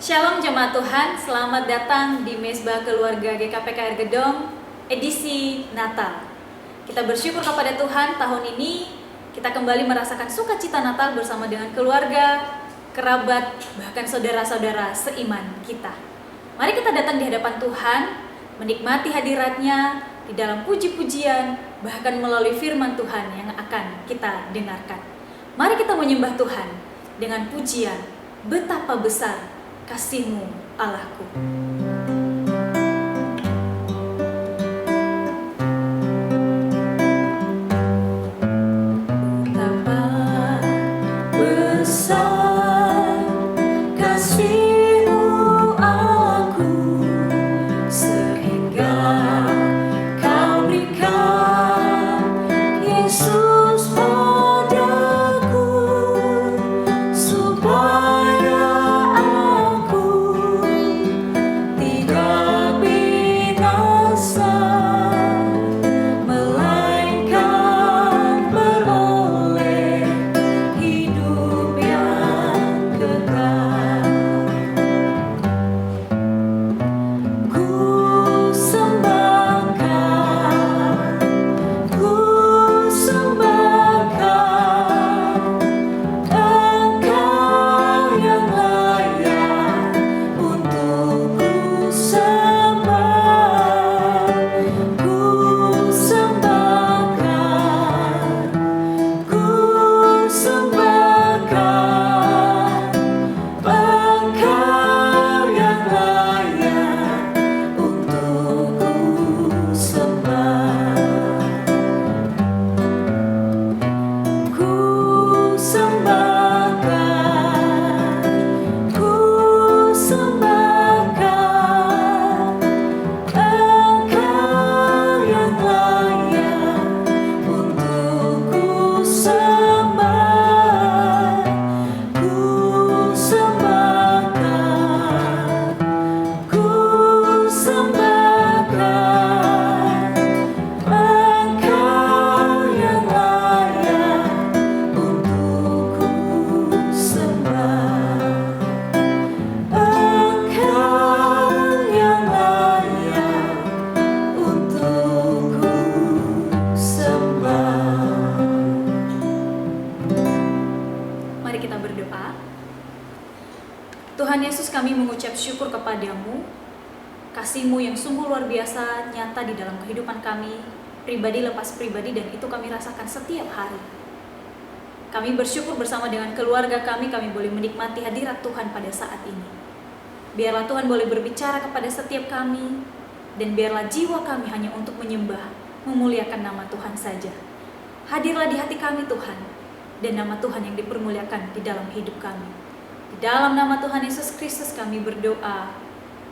Shalom jemaat Tuhan, selamat datang di Mesbah Keluarga GKPKR Gedong, edisi Natal. Kita bersyukur kepada Tuhan, tahun ini kita kembali merasakan sukacita Natal bersama dengan keluarga, kerabat, bahkan saudara-saudara seiman kita. Mari kita datang di hadapan Tuhan, menikmati hadiratnya di dalam puji-pujian, bahkan melalui firman Tuhan yang akan kita dengarkan. Mari kita menyembah Tuhan dengan pujian, betapa besar kasih-Mu, Allahku. Betapa besar kasih-Mu, aku, sehingga Kau berikan Yesus padaku, supaya tidak binasa, melainkan beroleh hidup yang kekal. Ku sembahkan Engkau yang layak untuk ku sembah. Ku sembahkan Engkau yang layak untuk ku sembah. Ku sembahkan Engkau yang layak untuk ku sembah. Ku sembahkan Engkau yang layak untuk ku sembah. Engkau yang layak untuk ku sembah. Mari kita berdoa. Tuhan Yesus, kami mengucap syukur kepadamu, kasih-Mu yang sungguh luar biasa nyata di dalam kehidupan kami, pribadi lepas pribadi, dan itu kami rasakan setiap hari. Kami bersyukur bersama dengan keluarga kami boleh menikmati hadirat Tuhan pada saat ini. Biarlah Tuhan boleh berbicara kepada setiap kami, dan biarlah jiwa kami hanya untuk menyembah, memuliakan nama Tuhan saja. Hadirlah di hati kami Tuhan, dan nama Tuhan yang dipermuliakan di dalam hidup kami. Di dalam nama Tuhan Yesus Kristus kami berdoa.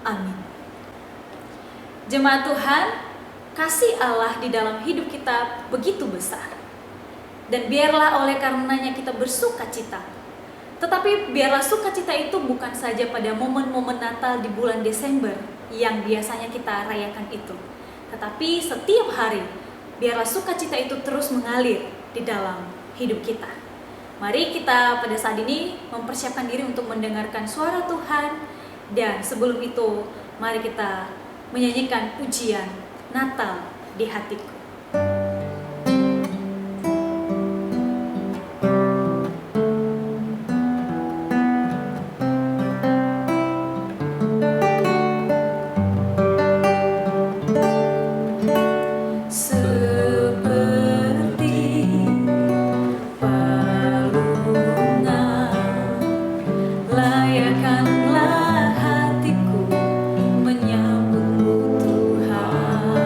Amin. Jemaat Tuhan, kasih Allah di dalam hidup kita begitu besar. Dan biarlah oleh karenanya kita bersukacita. Tetapi biarlah sukacita itu bukan saja pada momen-momen Natal di bulan Desember yang biasanya kita rayakan itu. Tetapi setiap hari, biarlah sukacita itu terus mengalir di dalam hidup kita. Mari kita pada saat ini mempersiapkan diri untuk mendengarkan suara Tuhan. Dan sebelum itu, mari kita menyanyikan pujian Natal di hatiku. Layakkanlah hatiku menyambut Tuhan.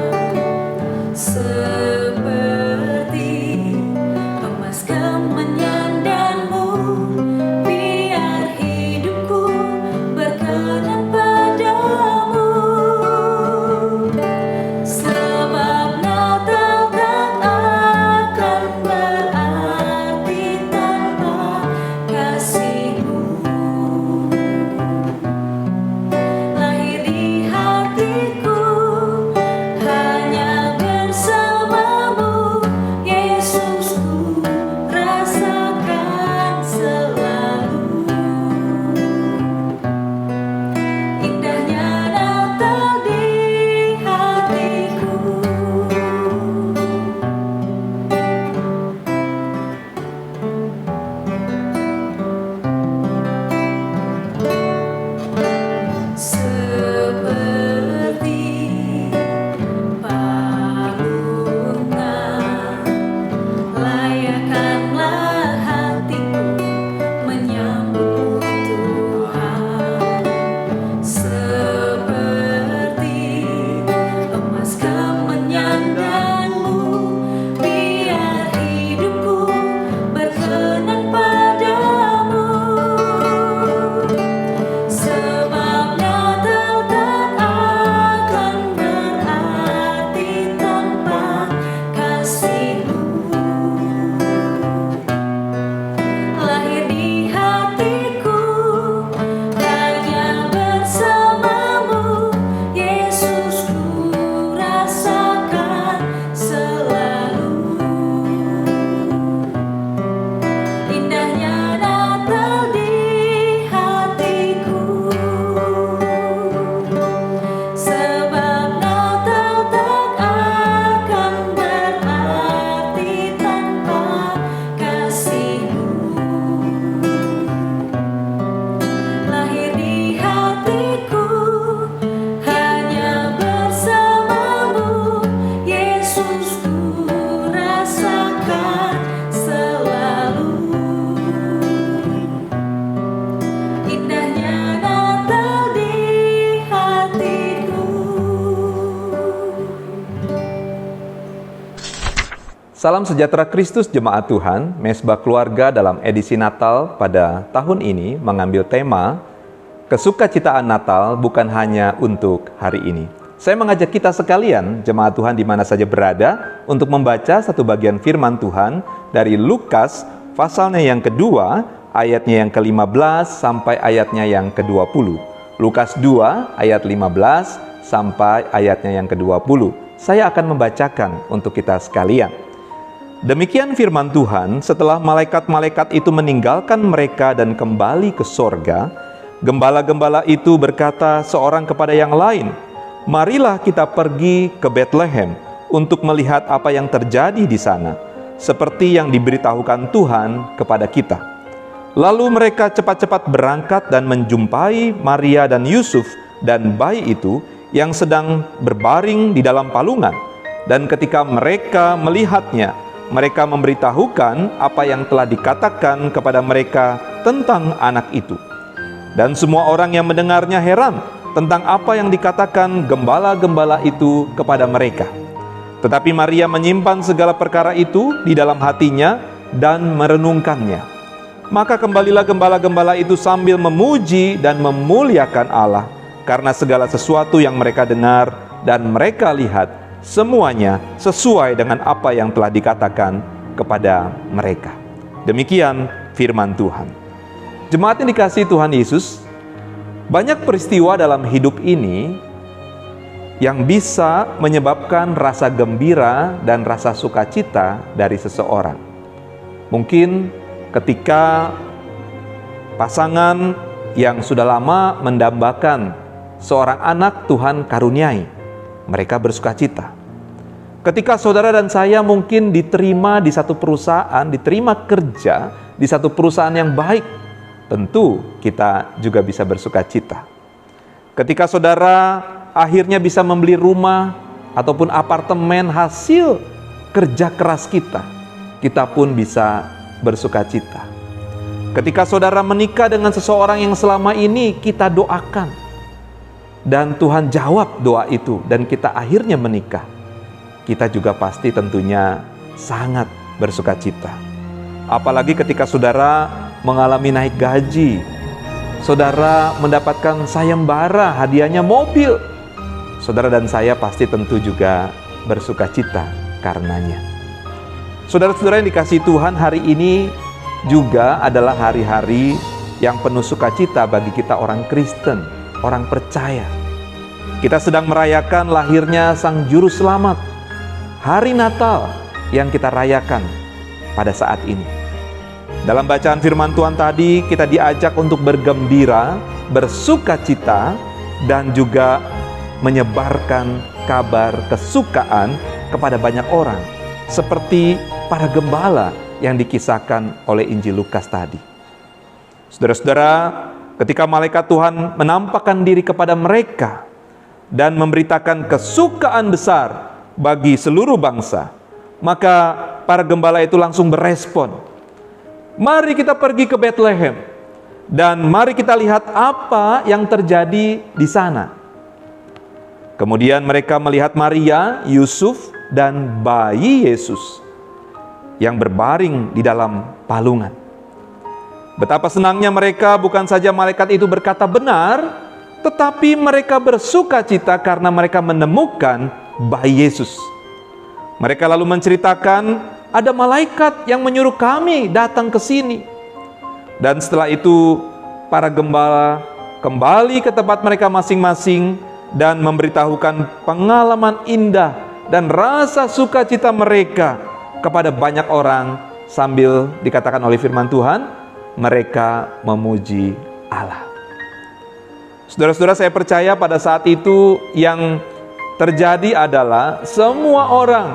akan selalu. Indahnya Natal di hatiku. Salam sejahtera Kristus jemaat Tuhan. Mesbah Keluarga dalam edisi Natal pada tahun ini mengambil tema Kesukacitaan Natal bukan hanya untuk hari ini. Saya mengajak kita sekalian, jemaat Tuhan di mana saja berada, untuk membaca satu bagian firman Tuhan dari Lukas pasalnya yang kedua, ayatnya yang ke-15 sampai ayatnya yang ke-20. Lukas 2 ayat 15 sampai ayatnya yang ke-20. Saya akan membacakan untuk kita sekalian. Demikian firman Tuhan, setelah malaikat-malaikat itu meninggalkan mereka dan kembali ke sorga, gembala-gembala itu berkata seorang kepada yang lain, "Marilah kita pergi ke Betlehem untuk melihat apa yang terjadi di sana, seperti yang diberitahukan Tuhan kepada kita." Lalu mereka cepat-cepat berangkat dan menjumpai Maria dan Yusuf dan bayi itu yang sedang berbaring di dalam palungan. Dan ketika mereka melihatnya, mereka memberitahukan apa yang telah dikatakan kepada mereka tentang anak itu. Dan semua orang yang mendengarnya heran tentang apa yang dikatakan gembala-gembala itu kepada mereka. Tetapi Maria menyimpan segala perkara itu di dalam hatinya dan merenungkannya. Maka kembalilah gembala-gembala itu sambil memuji dan memuliakan Allah karena segala sesuatu yang mereka dengar dan mereka lihat, semuanya sesuai dengan apa yang telah dikatakan kepada mereka. Demikian firman Tuhan. Jemaat yang dikasihi Tuhan Yesus, banyak peristiwa dalam hidup ini yang bisa menyebabkan rasa gembira dan rasa sukacita dari seseorang. Mungkin ketika pasangan yang sudah lama mendambakan seorang anak Tuhan karuniai, mereka bersukacita. Ketika saudara dan saya mungkin diterima di satu perusahaan, diterima kerja di satu perusahaan yang baik, tentu kita juga bisa bersukacita. Ketika saudara akhirnya bisa membeli rumah ataupun apartemen hasil kerja keras kita, kita pun bisa bersukacita. Ketika saudara menikah dengan seseorang yang selama ini kita doakan, dan Tuhan jawab doa itu dan kita akhirnya menikah, kita juga pasti tentunya sangat bersukacita. Apalagi ketika saudara mengalami naik gaji, saudara mendapatkan sayembara, hadiahnya mobil, saudara dan saya pasti tentu juga bersukacita karenanya. Saudara-saudara yang dikasihi Tuhan, hari ini juga adalah hari-hari yang penuh sukacita bagi kita orang Kristen, orang percaya. Kita sedang merayakan lahirnya Sang Juru Selamat, hari Natal yang kita rayakan pada saat ini. Dalam bacaan firman Tuhan tadi, kita diajak untuk bergembira, bersukacita, dan juga menyebarkan kabar kesukaan kepada banyak orang, seperti para gembala yang dikisahkan oleh Injil Lukas tadi. Saudara-saudara, ketika malaikat Tuhan menampakkan diri kepada mereka dan memberitakan kesukaan besar bagi seluruh bangsa, maka para gembala itu langsung berespon, "Mari kita pergi ke Betlehem dan mari kita lihat apa yang terjadi di sana." Kemudian mereka melihat Maria, Yusuf, dan bayi Yesus yang berbaring di dalam palungan. Betapa senangnya mereka, bukan saja malaikat itu berkata benar, tetapi mereka bersukacita karena mereka menemukan bayi Yesus. Mereka lalu menceritakan, "Ada malaikat yang menyuruh kami datang ke sini." Dan setelah itu para gembala kembali ke tempat mereka masing-masing dan memberitahukan pengalaman indah dan rasa sukacita mereka kepada banyak orang, sambil dikatakan oleh firman Tuhan, mereka memuji Allah. Saudara-saudara, saya percaya pada saat itu yang terjadi adalah semua orang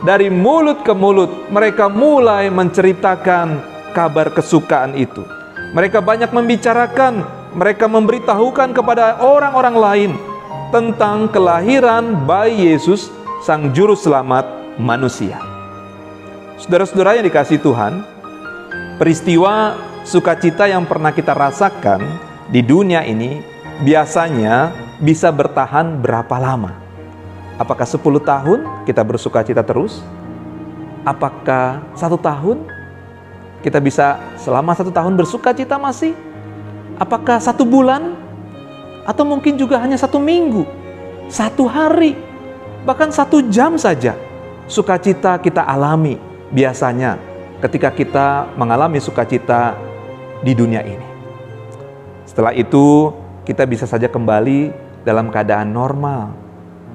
dari mulut ke mulut, mereka mulai menceritakan kabar kesukaan itu. Mereka banyak membicarakan, mereka memberitahukan kepada orang-orang lain tentang kelahiran bayi Yesus, Sang Juru Selamat manusia. Saudara-saudara yang dikasihi Tuhan, peristiwa sukacita yang pernah kita rasakan di dunia ini biasanya bisa bertahan berapa lama? Apakah 10 tahun kita bersukacita terus? Apakah 1 tahun? Kita bisa selama 1 tahun bersukacita masih? Apakah 1 bulan? Atau mungkin juga hanya 1 minggu, 1 hari, bahkan 1 jam saja sukacita kita alami biasanya ketika kita mengalami sukacita di dunia ini. Setelah itu kita bisa saja kembali dalam keadaan normal.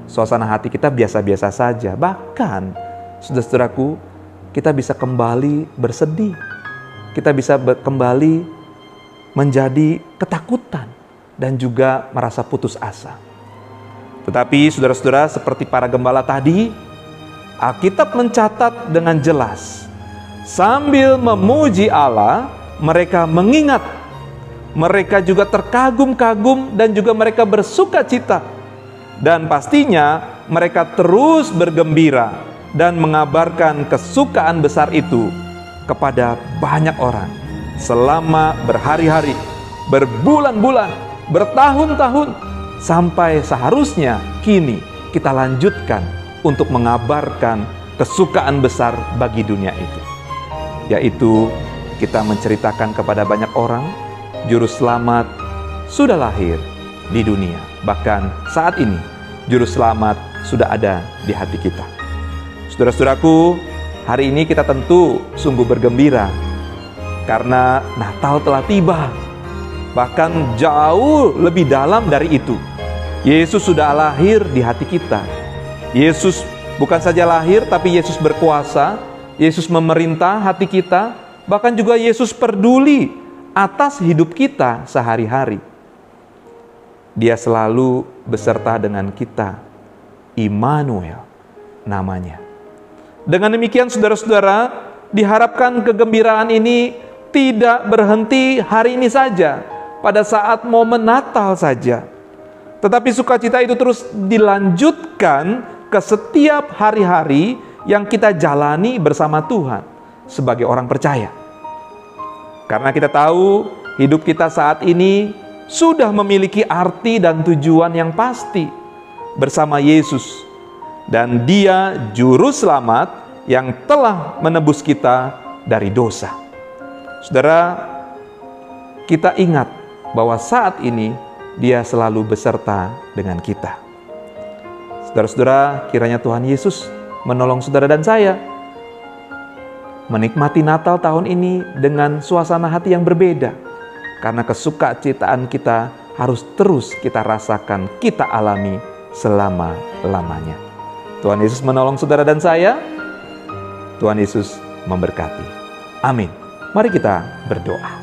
Suasana hati kita biasa-biasa saja. Bahkan, saudara-saudaraku, kita bisa kembali bersedih. Kita bisa kembali menjadi ketakutan dan juga merasa putus asa. Tetapi saudara-saudara, seperti para gembala tadi, Alkitab mencatat dengan jelas, sambil memuji Allah, mereka mengingat, mereka juga terkagum-kagum dan juga mereka bersukacita. Dan pastinya mereka terus bergembira dan mengabarkan kesukaan besar itu kepada banyak orang selama berhari-hari, berbulan-bulan, bertahun-tahun, sampai seharusnya kini kita lanjutkan untuk mengabarkan kesukaan besar bagi dunia itu, yaitu kita menceritakan kepada banyak orang Juru Selamat sudah lahir di dunia. Bahkan saat ini Juru Selamat sudah ada di hati kita. Saudara-saudaraku, hari ini kita tentu sungguh bergembira karena Natal telah tiba. Bahkan jauh lebih dalam dari itu, Yesus sudah lahir di hati kita. Yesus bukan saja lahir, tapi Yesus berkuasa. Yesus memerintah hati kita. Bahkan juga Yesus peduli atas hidup kita sehari-hari. Dia selalu beserta dengan kita. Immanuel namanya. Dengan demikian saudara-saudara, diharapkan kegembiraan ini tidak berhenti hari ini saja, pada saat momen Natal saja. Tetapi sukacita itu terus dilanjutkan ke setiap hari-hari yang kita jalani bersama Tuhan sebagai orang percaya. Karena kita tahu hidup kita saat ini sudah memiliki arti dan tujuan yang pasti bersama Yesus. Dan Dia Juru Selamat yang telah menebus kita dari dosa. Saudara, kita ingat bahwa saat ini Dia selalu beserta dengan kita. Saudara-saudara, kiranya Tuhan Yesus menolong saudara dan saya menikmati Natal tahun ini dengan suasana hati yang berbeda. Karena kesukacitaan kita harus terus kita rasakan, kita alami selama-lamanya. Tuhan Yesus menolong saudara dan saya. Tuhan Yesus memberkati. Amin. Mari kita berdoa.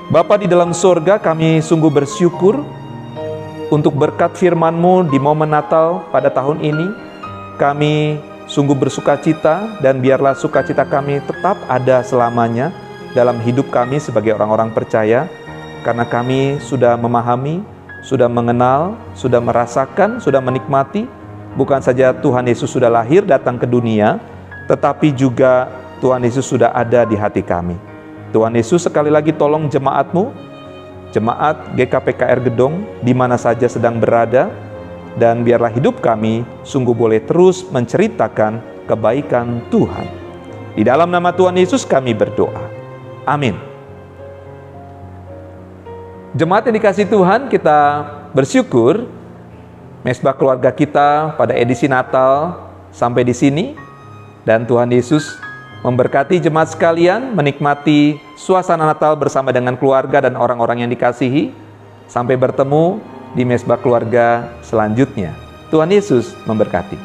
Bapa di dalam sorga, kami sungguh bersyukur untuk berkat firman-Mu di momen Natal pada tahun ini. Kami sungguh bersukacita dan biarlah sukacita kami tetap ada selamanya dalam hidup kami sebagai orang-orang percaya. Karena kami sudah memahami, sudah mengenal, sudah merasakan, sudah menikmati. Bukan saja Tuhan Yesus sudah lahir datang ke dunia, tetapi juga Tuhan Yesus sudah ada di hati kami. Tuhan Yesus, sekali lagi tolong jemaat-Mu, jemaat GKPKR Gedong, di mana saja sedang berada, dan biarlah hidup kami sungguh boleh terus menceritakan kebaikan Tuhan. Di dalam nama Tuhan Yesus kami berdoa. Amin. Jemaat yang dikasihi Tuhan, kita bersyukur mesbah keluarga kita pada edisi Natal sampai di sini. Dan Tuhan Yesus memberkati jemaat sekalian menikmati suasana Natal bersama dengan keluarga dan orang-orang yang dikasihi. Sampai bertemu di mesbah keluarga selanjutnya. Tuhan Yesus memberkati.